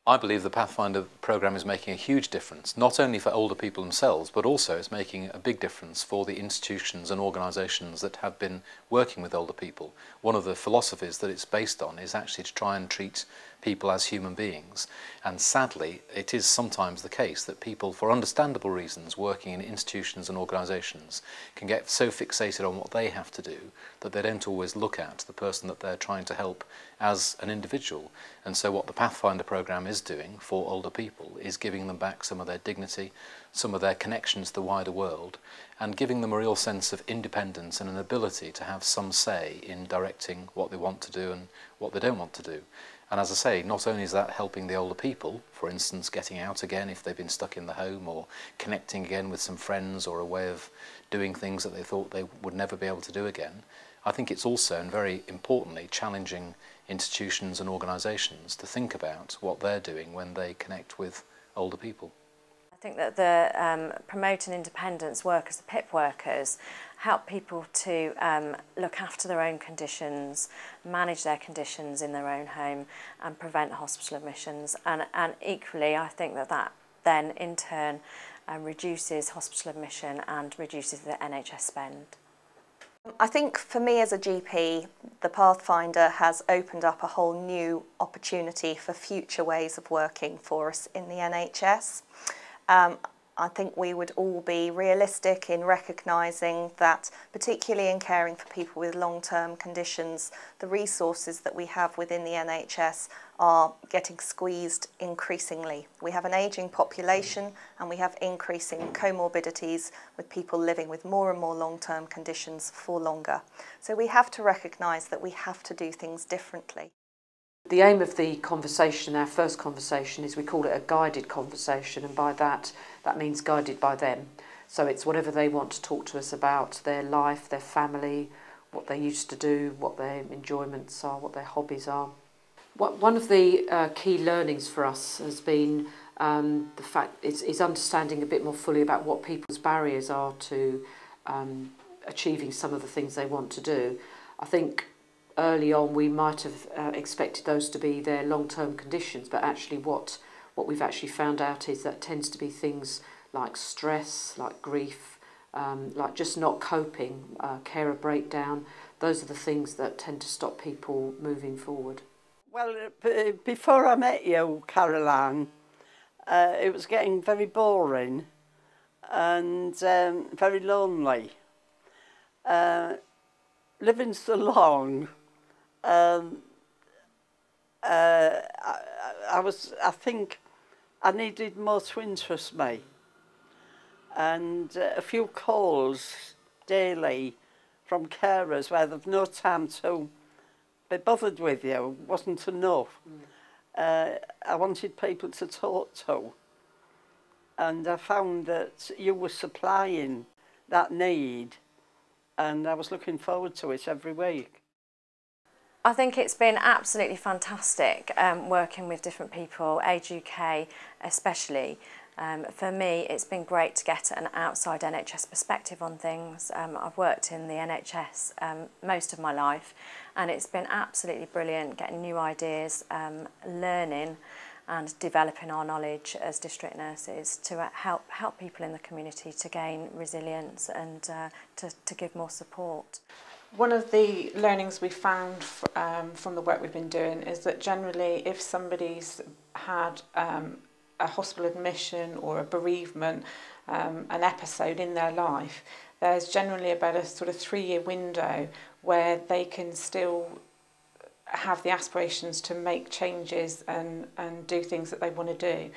I believe the Pathfinder programme is making a huge difference, not only for older people themselves, but also it's making a big difference for the institutions and organisations that have been working with older people. One of the philosophies that it's based on is actually to try and treat people as human beings. And sadly, it is sometimes the case that people, for understandable reasons, working in institutions and organisations can get so fixated on what they have to do that they don't always look at the person that they're trying to help as an individual. And so what the Pathfinder programme is doing for older people is giving them back some of their dignity, some of their connections to the wider world, and giving them a real sense of independence and an ability to have some say in directing what they want to do and what they don't want to do. And as I say, not only is that helping the older people, for instance, getting out again if they've been stuck in the home, or connecting again with some friends, or a way of doing things that they thought they would never be able to do again. I think it's also, and very importantly, challenging institutions and organisations to think about what they're doing when they connect with older people. I think that the promoting independence workers, the PIP workers, help people to look after their own conditions, manage their conditions in their own home and prevent hospital admissions. And equally, I think that that then in turn reduces hospital admission and reduces the NHS spend. I think for me as a GP, the Pathfinder has opened up a whole new opportunity for future ways of working for us in the NHS. I think we would all be realistic in recognising that, particularly in caring for people with long-term conditions, the resources that we have within the NHS are getting squeezed increasingly. We have an ageing population and we have increasing comorbidities with people living with more and more long-term conditions for longer. So we have to recognise that we have to do things differently. The aim of the conversation, our first conversation, is we call it a guided conversation, and by that means guided by them. So it's whatever they want to talk to us about, their life, their family, what they used to do, what their enjoyments are, what their hobbies are. One of the key learnings for us has been the fact is understanding a bit more fully about what people's barriers are to achieving some of the things they want to do. I think early on we might have expected those to be their long-term conditions, but actually what we've actually found out is that tends to be things like stress, like grief, like just not coping, carer breakdown. Those are the things that tend to stop people moving forward. Well, before I met you, Caroline, it was getting very boring and very lonely. Living so long, I think I needed more to interest me, and a few calls daily from carers where they've no time to be bothered with you wasn't enough. I wanted people to talk to, and I found that you were supplying that need, and I was looking forward to it every week. I think it's been absolutely fantastic working with different people, Age UK especially. For me, it's been great to get an outside NHS perspective on things. I've worked in the NHS most of my life, and it's been absolutely brilliant getting new ideas, learning and developing our knowledge as district nurses to help people in the community to gain resilience and to give more support. One of the learnings we found from the work we've been doing is that generally if somebody's had a hospital admission or a bereavement, an episode in their life, there's generally about a sort of 3-year window where they can still have the aspirations to make changes and do things that they want to do.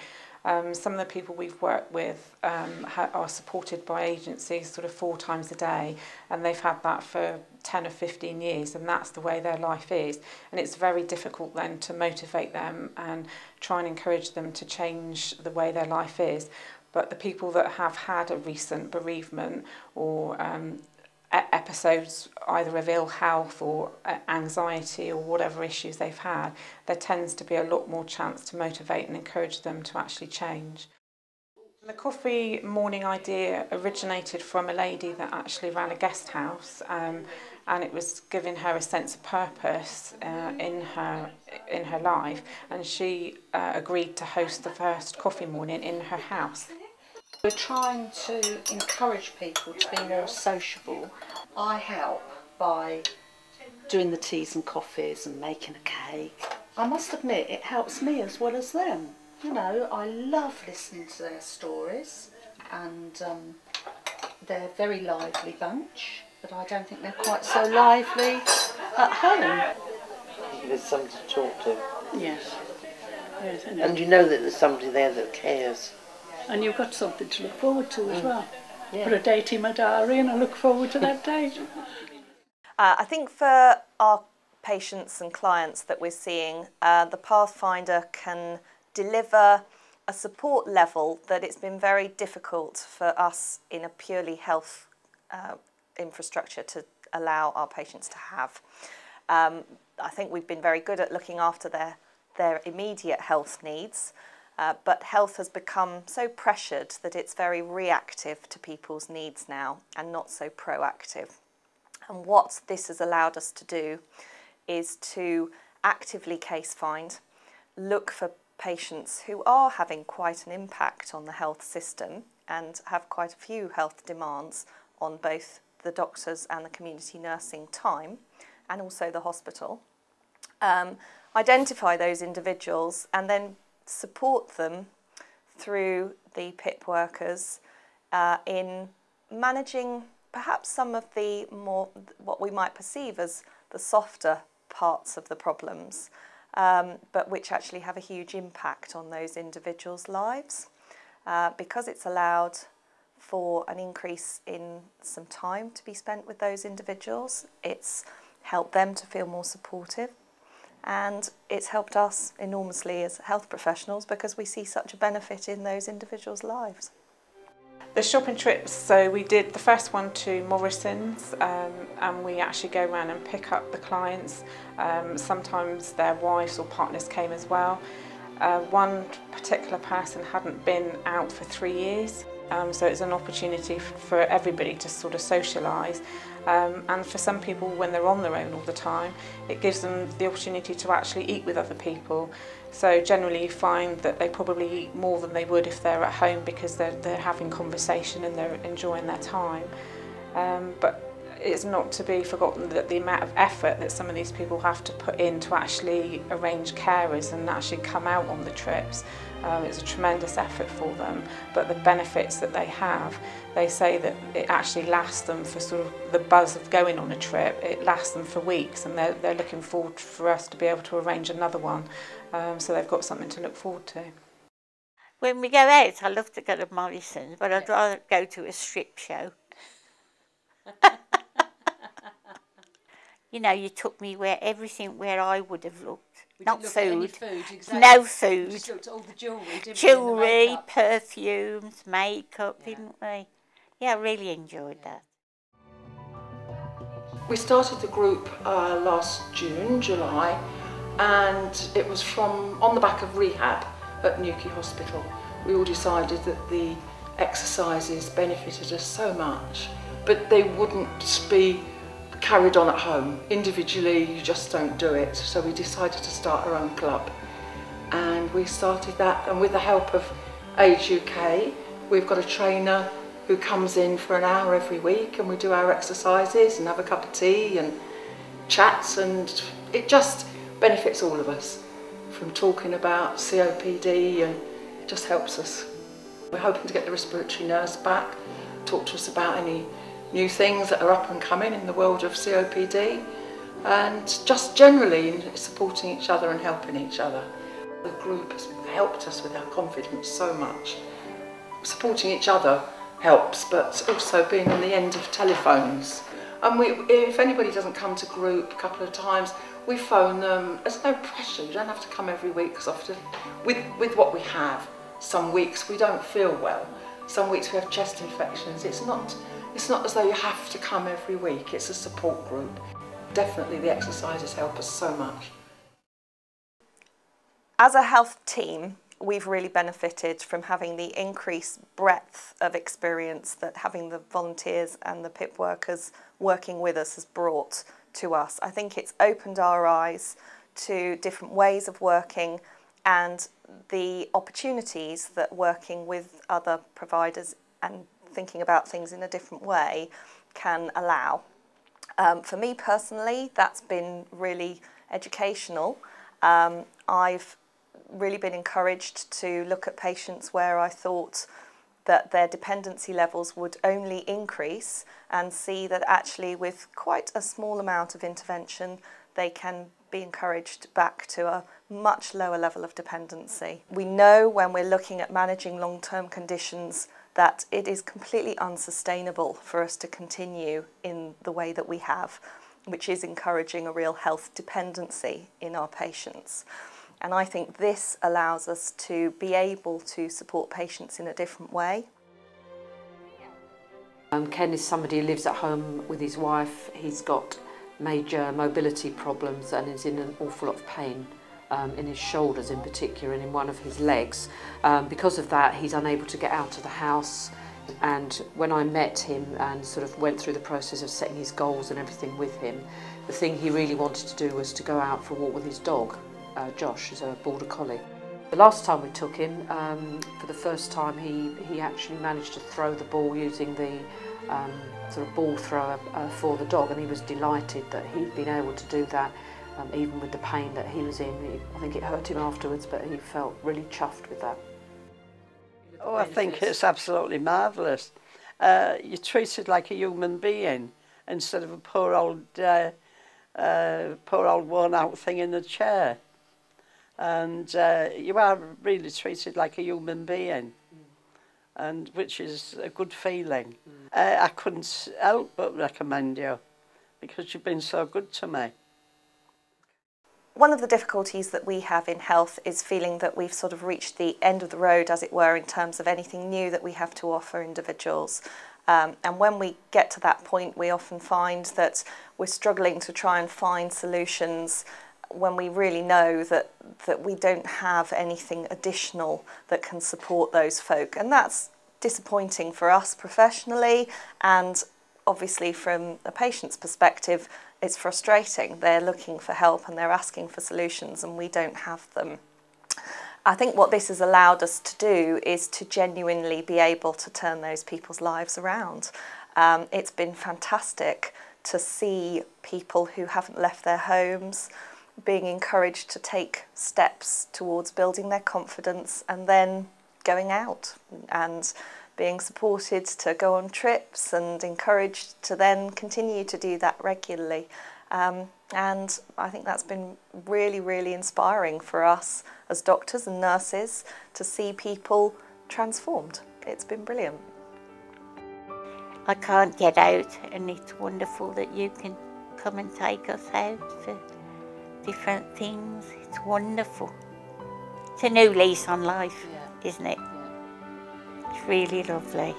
Some of the people we've worked with are supported by agencies sort of 4 times a day, and they've had that for 10 or 15 years, and that's the way their life is. And it's very difficult then to motivate them and try and encourage them to change the way their life is. But the people that have had a recent bereavement or episodes either of ill health or anxiety or whatever issues they've had, there tends to be a lot more chance to motivate and encourage them to actually change. The coffee morning idea originated from a lady that actually ran a guest house, and it was giving her a sense of purpose in her life, and she agreed to host the first coffee morning in her house. We're trying to encourage people to be more sociable. I help by doing the teas and coffees and making a cake. I must admit it helps me as well as them. You know, I love listening to their stories, and they're a very lively bunch, but I don't think they're quite so lively at home. There's somebody to talk to. Yes. Yes, I know. And you know that there's somebody there that cares. And you've got something to look forward to as well. Yeah. Put a date in my diary and I look forward to that date. I think for our patients and clients that we're seeing, the Pathfinder can deliver a support level that it's been very difficult for us in a purely health infrastructure to allow our patients to have. I think we've been very good at looking after their immediate health needs, but health has become so pressured that it's very reactive to people's needs now and not so proactive. And what this has allowed us to do is to actively case find, look for patients who are having quite an impact on the health system and have quite a few health demands on both the doctors and the community nursing time and also the hospital. Identify those individuals and then support them through the PIP workers in managing perhaps some of the more, what we might perceive as the softer parts of the problems, but which actually have a huge impact on those individuals' lives. Because it's allowed for an increase in some time to be spent with those individuals, it's helped them to feel more supportive, and it's helped us enormously as health professionals because we see such a benefit in those individuals' lives. The shopping trips, so we did the first one to Morrison's, and we actually go around and pick up the clients. Sometimes their wives or partners came as well. One particular person hadn't been out for 3 years, so it's an opportunity for everybody to sort of socialise. And for some people, when they're on their own all the time, it gives them the opportunity to actually eat with other people. So generally you find that they probably eat more than they would if they're at home because they're having conversation and they're enjoying their time. But it's not to be forgotten that the amount of effort that some of these people have to put in to actually arrange carers and actually come out on the trips, it's a tremendous effort for them. But the benefits that they have, they say that it actually lasts them for sort of the buzz of going on a trip. It lasts them for weeks, and they're looking forward for us to be able to arrange another one. So they've got something to look forward to. When we go out, I love to go to Morrison's, but I'd rather go to a strip show. You know, you took me everything where I would have looked. Not food. Exactly. No food. We just looked at all the jewellery, didn't we? Jewellery, perfumes, makeup, didn't we? Yeah, I really enjoyed that. We started the group last June, July, and it was on the back of rehab at Newquay Hospital. We all decided that the exercises benefited us so much, but they wouldn't be carried on at home. Individually, you just don't do it. So we decided to start our own club. And we started that, and with the help of Age UK, we've got a trainer who comes in for an hour every week, and we do our exercises and have a cup of tea and chats, and it just benefits all of us from talking about COPD, and it just helps us. We're hoping to get the respiratory nurse back, talk to us about any new things that are up and coming in the world of COPD, and just generally supporting each other and helping each other. The group has helped us with our confidence so much. Supporting each other helps, but also being on the end of telephones. And if anybody doesn't come to group a couple of times, we phone them. There's no pressure, you don't have to come every week, because often with what we have, some weeks we don't feel well, some weeks we have chest infections. It's not as though you have to come every week, it's a support group. Definitely the exercises help us so much. As a health team, we've really benefited from having the increased breadth of experience that having the volunteers and the PIP workers working with us has brought to us. I think it's opened our eyes to different ways of working and the opportunities that working with other providers and thinking about things in a different way can allow. For me personally, that's been really educational. I've really been encouraged to look at patients where I thought that their dependency levels would only increase and see that actually with quite a small amount of intervention they can be encouraged back to a much lower level of dependency. We know when we're looking at managing long-term conditions that it is completely unsustainable for us to continue in the way that we have, which is encouraging a real health dependency in our patients. And I think this allows us to be able to support patients in a different way. Ken is somebody who lives at home with his wife. He's got major mobility problems and is in an awful lot of pain in his shoulders in particular and in one of his legs. Because of that, he's unable to get out of the house. And when I met him and sort of went through the process of setting his goals and everything with him, the thing he really wanted to do was to go out for a walk with his dog. Josh, who's a border collie. The last time we took him, for the first time, he actually managed to throw the ball using the sort of ball thrower for the dog, and he was delighted that he'd been able to do that, even with the pain that he was in. I think it hurt him afterwards, but he felt really chuffed with that. Oh, I think it's absolutely marvellous. You're treated like a human being instead of a poor old worn-out thing in a chair. And you are really treated like a human being, and which is a good feeling. I couldn't help but recommend you because you've been so good to me. One of the difficulties that we have in health is feeling that we've sort of reached the end of the road, as it were, in terms of anything new that we have to offer individuals. And when we get to that point, we often find that we're struggling to try and find solutions when we really know that we don't have anything additional that can support those folk. And that's disappointing for us professionally, and obviously from a patient's perspective, it's frustrating. They're looking for help and they're asking for solutions and we don't have them. I think what this has allowed us to do is to genuinely be able to turn those people's lives around. It's been fantastic to see people who haven't left their homes being encouraged to take steps towards building their confidence and then going out and being supported to go on trips and encouraged to then continue to do that regularly. And I think that's been really, really inspiring for us as doctors and nurses to see people transformed. It's been brilliant. I can't get out, and it's wonderful that you can come and take us out for different things. It's wonderful. It's a new lease on life, isn't it? It's really lovely.